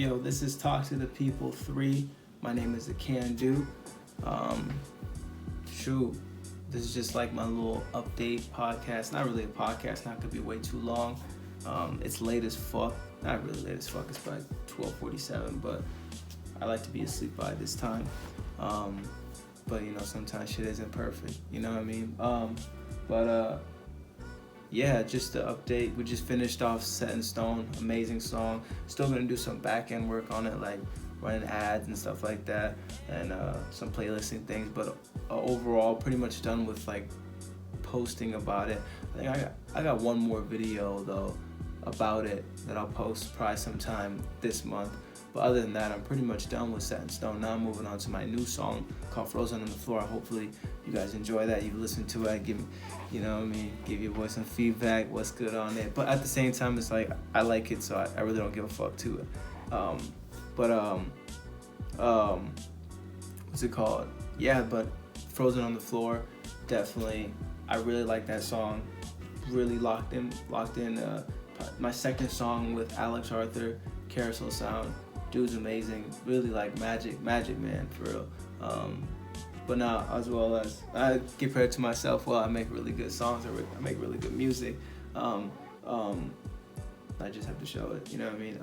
Yo, this is Talk to the People 3. My name is The Can Do. Um, shoot, this is just like my little update podcast. Not really a podcast, not gonna be way too long. It's late as fuck. Not really late as fuck, it's probably 12:47, but I like to be asleep by this time. But sometimes shit isn't perfect. You know what I mean? But yeah, just the update. We just finished off Set in Stone, amazing song. Still gonna do some back end work on it, like running ads and stuff like that, and some playlisting things. But overall, pretty much done with like posting about it. I think I got one more video though about it that I'll post probably sometime this month. But other than that, I'm pretty much done with Set in Stone. Now I'm moving on to my new song called Frozen on the Floor. Hopefully you guys enjoy that. You've listened to it. Give your boy some feedback, what's good on it. But at the same time, it's like, I like it, so I really don't give a fuck to it. What's it called? Yeah, but Frozen on the Floor, definitely. I really like that song. Really locked in. My second song with Alex Arthur, Carousel Sound. Dude's amazing. Really like Magic Man, for real. But now, as well as I give credit to myself, I make really good songs. I make really good music. I just have to show it. You know what I mean?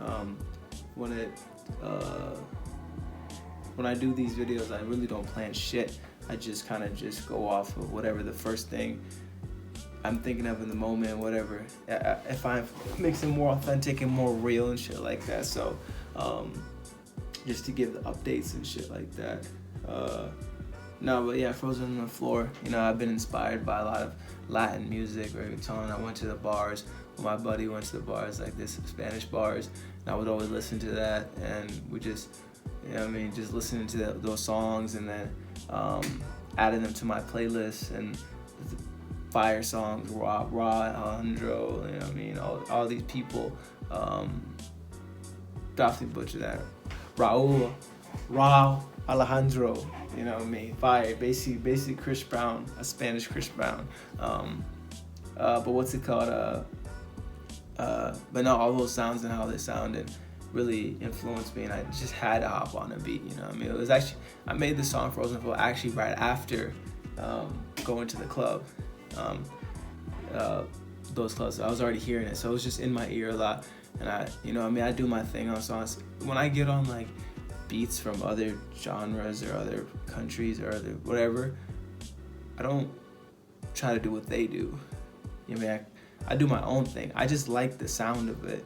When I do these videos, I really don't plan shit. I just kind of just go off of whatever the first thing I'm thinking of in the moment, whatever. If I makes it more authentic and more real and shit like that. So, just to give the updates and shit like that. But yeah, Frozen on the Floor. I've been inspired by a lot of Latin music, reggaeton. I went to the bars. My buddy went to the bars, like this Spanish bars, and I would always listen to that. And we just, just listening to those songs, and then adding them to my playlist and fire songs, Raw, Alejandro, all these people. Definitely butcher that. Raul, Alejandro, fire. Basically Chris Brown, a Spanish Chris Brown. But what's it called? But no, all those sounds and how they sounded really influenced me, and I just had to hop on a beat. It was actually, I made the song Frozen for actually right after going to the club. Those clubs, so I was already hearing it, so it was just in my ear a lot. And I do my thing on songs. When I get on like beats from other genres or other countries or other whatever, I don't try to do what they do. I do my own thing. I just like the sound of it,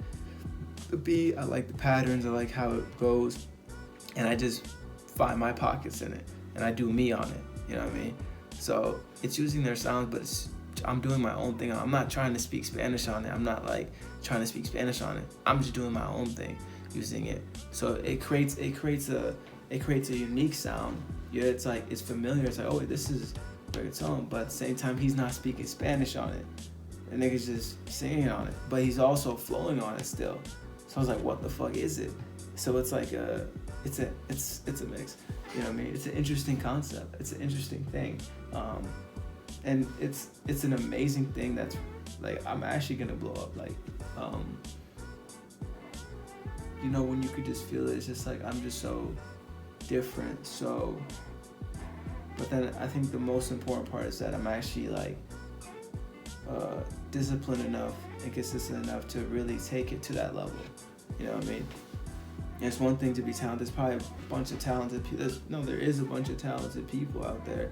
the beat. I like the patterns. I like how it goes, and I just find my pockets in it, and I do me on it. You know what I mean? So it's using their sounds, but I'm doing my own thing. I'm not trying to speak Spanish on it. I'm not like trying to speak Spanish on it. I'm just doing my own thing, using it. So it creates a unique sound. Yeah, it's like, it's familiar. It's like, oh, this is reggaeton, but at the same time, he's not speaking Spanish on it. The nigga's just singing on it, but he's also flowing on it still. So I was like, what the fuck is it? So it's like it's a mix. You know what I mean? It's an interesting concept. It's an interesting thing. And it's an amazing thing that's like, I'm actually gonna blow up. Like, when you could just feel it, it's just like, I'm just so different. So, but then I think the most important part is that I'm actually like disciplined enough and consistent enough to really take it to that level. You know what I mean? And it's one thing to be talented. There's probably a bunch of talented people. There is a bunch of talented people out there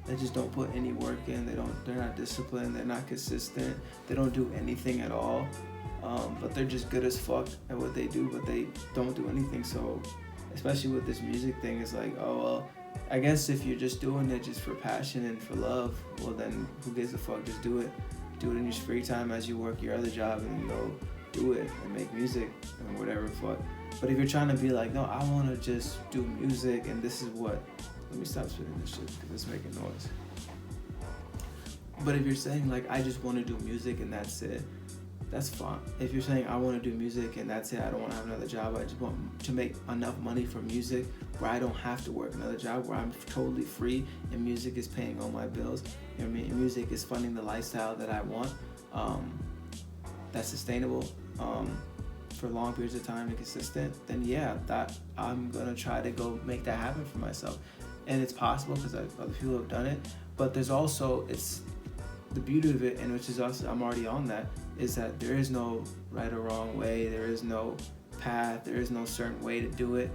that just don't put any work in. They're not disciplined. They're not consistent. They don't do anything at all. But they're just good as fuck at what they do, but they don't do anything. So, especially with this music thing, it's like, oh well, I guess if you're just doing it just for passion and for love, well then who gives a fuck? Just do it. Do it in your free time as you work your other job, and you go do it and make music and whatever fuck. But if you're trying to be like, no, I want to just do music and this is what, let me stop spitting this shit because it's making noise. But if you're saying like, I just want to do music and that's it, that's fine. If you're saying I want to do music and that's it, I don't want to have another job, I just want to make enough money from music where I don't have to work another job, where I'm totally free and music is paying all my bills. You know what I mean? And music is funding the lifestyle that I want. That's sustainable. for long periods of time and consistent, then yeah, that I'm gonna try to go make that happen for myself. And it's possible because other people have done it, but there's also, it's the beauty of it, and which is also, I'm already on that, is that there is no right or wrong way, there is no path, there is no certain way to do it.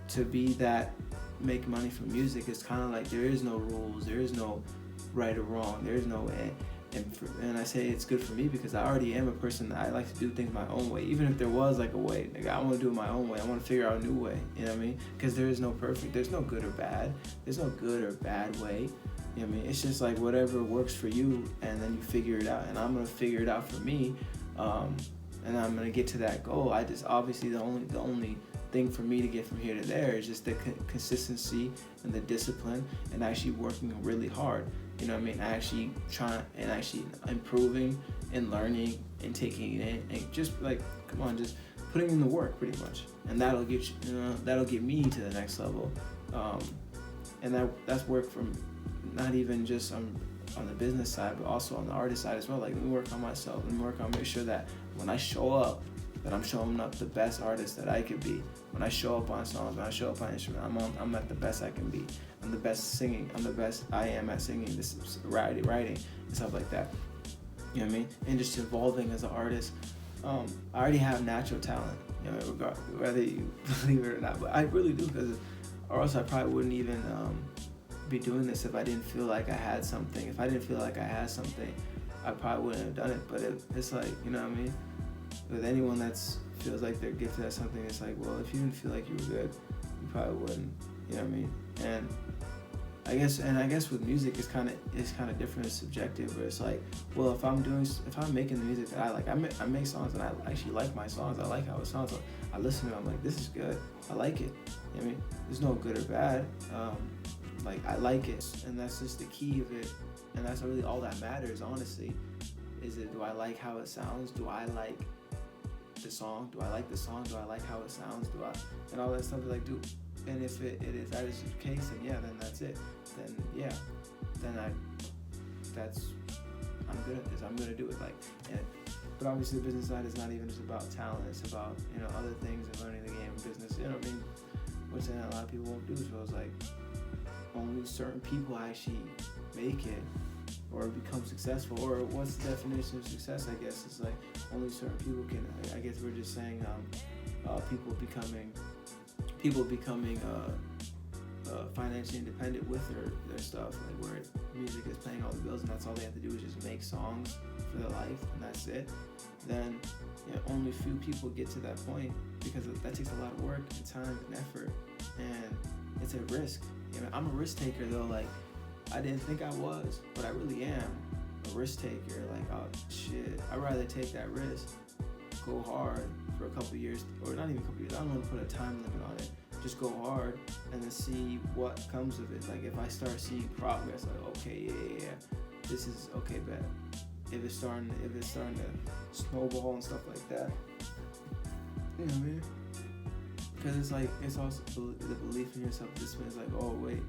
To be that, make money from music, is kind of like there is no rules, there is no right or wrong, there is no way. And I say it's good for me because I already am a person that I like to do things my own way. Even if there was like a way, like I want to do it my own way. I want to figure out a new way. You know what I mean? Because there is no perfect. There's no good or bad. There's no good or bad way. You know what I mean? It's just like whatever works for you, and then you figure it out. And I'm gonna figure it out for me, and I'm gonna get to that goal. I just, obviously the only thing for me to get from here to there is just the consistency and the discipline and actually working really hard. You know what I mean? Actually trying and actually improving and learning and taking it in, and just like, come on, just putting in the work pretty much. And that'll get you, that'll get me to the next level. And that's work from not even just on the business side, but also on the artist side as well. Like, let me work on myself. Let me work on, make sure that when I show up, that I'm showing up the best artist that I could be. When I show up on songs, when I show up on instrument, I'm at the best I can be. I'm the best singing. I'm the best I am at singing, this writing and stuff like that. You know what I mean? And just evolving as an artist. I already have natural talent, you know, whether you believe it or not. But I really do, because, or else I probably wouldn't even be doing this if I didn't feel like I had something. If I didn't feel like I had something, I probably wouldn't have done it. But it's like, you know what I mean? With anyone that's feels like they're gifted at something, it's like, well, if you didn't feel like you were good, you probably wouldn't. You know what I mean? And I guess with music, it's kind of different. It's subjective, where it's like, well, if I'm making the music that I like, I make songs and I actually like my songs. I like how it sounds. I listen to it, I'm like, this is good. I like it. You know what I mean? There's no good or bad. Like, I like it, and that's just the key of it, and that's really all that matters, honestly. Is it, do I like how it sounds? Do I like the song? Do I like the song? Do I like how it sounds? And all that stuff is like, dude. And if that is the case, then yeah, then that's it. Then yeah, I'm good at this. I'm gonna do it. Like, but obviously the business side is not even just about talent. It's about, you know, other things and learning the game of business. You know what I mean? Which then a lot of people won't do. So it's like, only certain people actually make it or become successful. Or what's the definition of success? I guess it's like only certain people can. I guess we're just saying people becoming financially independent with their stuff, like where music is paying all the bills and that's all they have to do is just make songs for their life and that's it. Then, you know, only few people get to that point, because that takes a lot of work and time and effort, and it's a risk. You know, I'm a risk taker though. Like, I didn't think I was, but I really am a risk taker. Like, oh shit, I'd rather take that risk, go hard for a couple years, or not even a couple years. I don't want to put a time limit on it. Just go hard and then see what comes of it. Like, if I start seeing progress, like, okay, yeah, this is okay, bet. If it's starting to snowball and stuff like that, you know what I mean? Because it's like, it's also the belief in yourself. This means like, oh wait,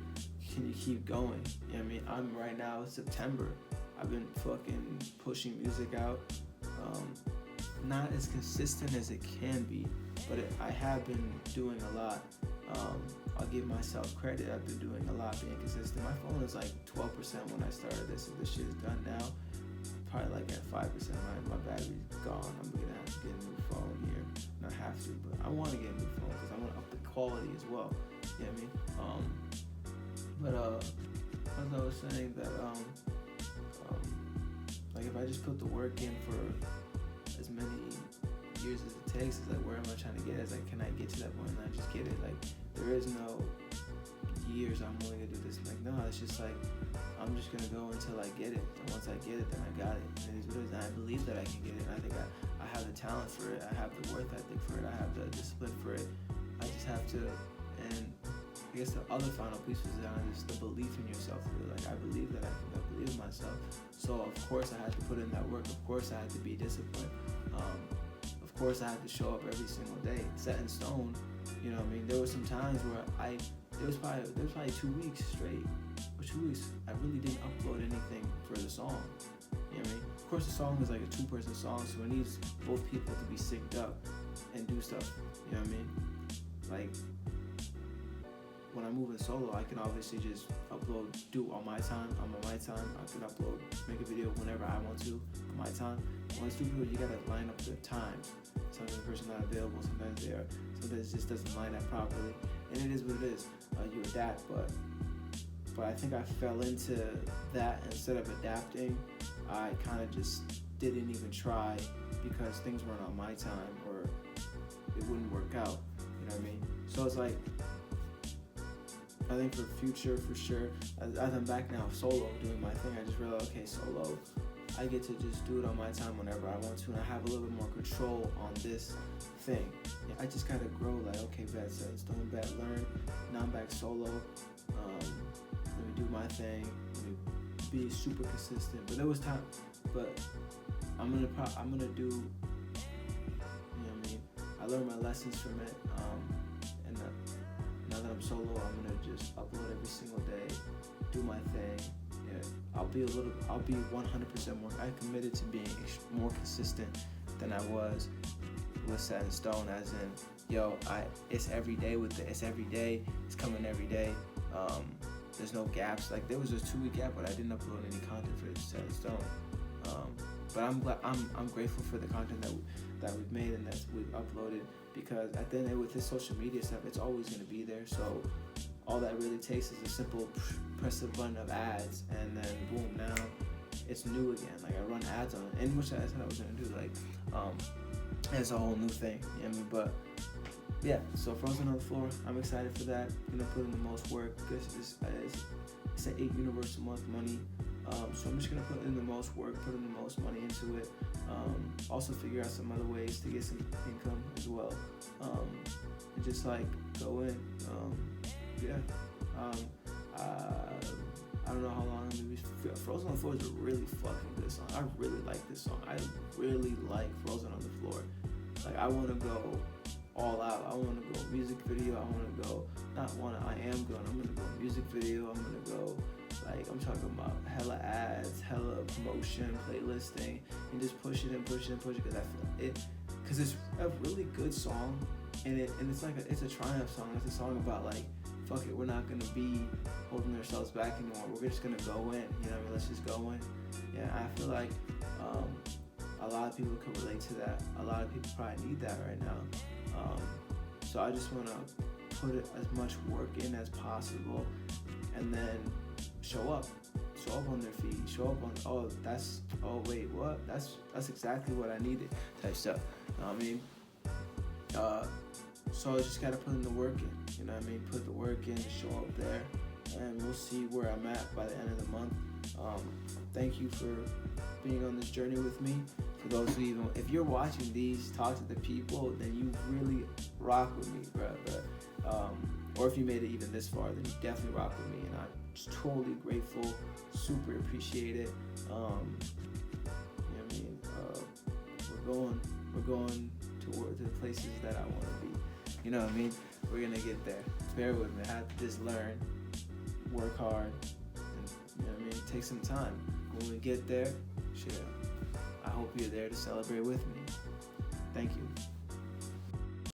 can you keep going? You know what I mean? I'm right now, it's September. I've been fucking pushing music out. Not as consistent as it can be, but I have been doing a lot. I'll give myself credit. I've been doing a lot, being consistent. My phone is like 12% when I started this. If this shit is done now, probably like at 5%. My battery's gone. I'm gonna have to get a new phone here. Not have to, but I want to get a new phone because I want to up the quality as well. You know what I mean? But as I was saying that like, if I just put the work in for as many years as it takes, it's like, where am I trying to get? It's like, can I get to that point and I just get it? Like, there is no years I'm willing to do this. Like, no, it's just like, I'm just gonna go until I get it, and once I get it, then I got it. And it is what it is. And I believe that I can get it. And I think I have the talent for it. I have the worth ethic for it. I have the discipline for it. I just have to. And I guess the other final piece was is the belief in yourself. Really. Like, I believe that I believe in myself. So of course I had to put in that work. Of course I had to be disciplined. Of course I had to show up every single day, set in stone. You know what I mean? There were some times where there was probably 2 weeks straight, or 2 weeks I really didn't upload anything for the song. You know what I mean? Of course, the song is like a 2-person song, so it needs both people to be synced up and do stuff. You know what I mean? Like, when I'm moving solo, I can obviously just do on my time. I'm on my time. I can upload, make a video whenever I want to on my time. When it's 2 people, you gotta line up the times. Sometimes the person's not available. Sometimes they are. Sometimes it just doesn't line up properly, and it is what it is. You adapt, but I think I fell into that. Instead of adapting, I kind of just didn't even try because things weren't on my time or it wouldn't work out. You know what I mean? So it's like, I think for future, for sure, as I'm back now solo doing my thing, I just realized, okay, solo, I get to just do it on my time whenever I want to, and I have a little bit more control on this thing. I just gotta grow, like, okay, bet, says, don't bet, learn. Now I'm back solo. Let me do my thing. Let me be super consistent. But there was time. But I'm gonna do. You know what I mean? I learned my lessons from it. And now that I'm solo, I'm gonna just upload every single day, do my thing. Yeah, I'll be 100% more. I committed to being more consistent than I was with Set in Stone, as in, it's every day it's every day, it's coming every day. There's no gaps. Like, there was a 2-week gap, but I didn't upload any content for Set in Stone. But I'm grateful for the content that we've made and that we've uploaded, because at the end with this social media stuff, it's always gonna be there. So all that really takes is a simple press a button of ads, and then boom, now it's new again. Like, I run ads on it, and which I said I was gonna do. Like, it's a whole new thing. You know what I mean? But yeah, so Frozen on the Floor, I'm excited for that. I'm gonna put in the most work. It's an 8 Universal month money. So I'm just gonna put in the most work, put in the most money into it. Also figure out some other ways to get some income as well. And just like go in. I don't know how long. Maybe Frozen on the Floor is a really fucking good song. I really like this song. I really like Frozen on the Floor. Like, I want to go all out. I want to go music video. I want to go, I am going. I'm going to go music video. I'm going to go, like, I'm talking about hella ads, hella promotion, playlisting, and just push it because I feel it, because it's a really good song, and it's like it's a triumph song. It's a song about, like, fuck it, we're not gonna be holding ourselves back anymore. We're just gonna go in. You know what I mean? Let's just go in. Yeah, I feel like a lot of people can relate to that. A lot of people probably need that right now. So I just wanna put as much work in as possible, and then show up on their feed. Show up on wait, what? That's exactly what I needed type stuff. You know what I mean? So I just gotta put in the work in. You know what I mean? Put the work in to show up there, and we'll see where I'm at by the end of the month. Thank you for being on this journey with me. For those who if you're watching these, talk to the people, then you really rock with me, bro. Or if you made it even this far, then you definitely rock with me, and I'm just totally grateful, super appreciate it. You know what I mean? We're going toward the places that I want to be. You know what I mean? We're gonna get there. Bear with me. I have to just learn, work hard, and, you know what I mean? Take some time. When we get there, shit, I hope you're there to celebrate with me. Thank you.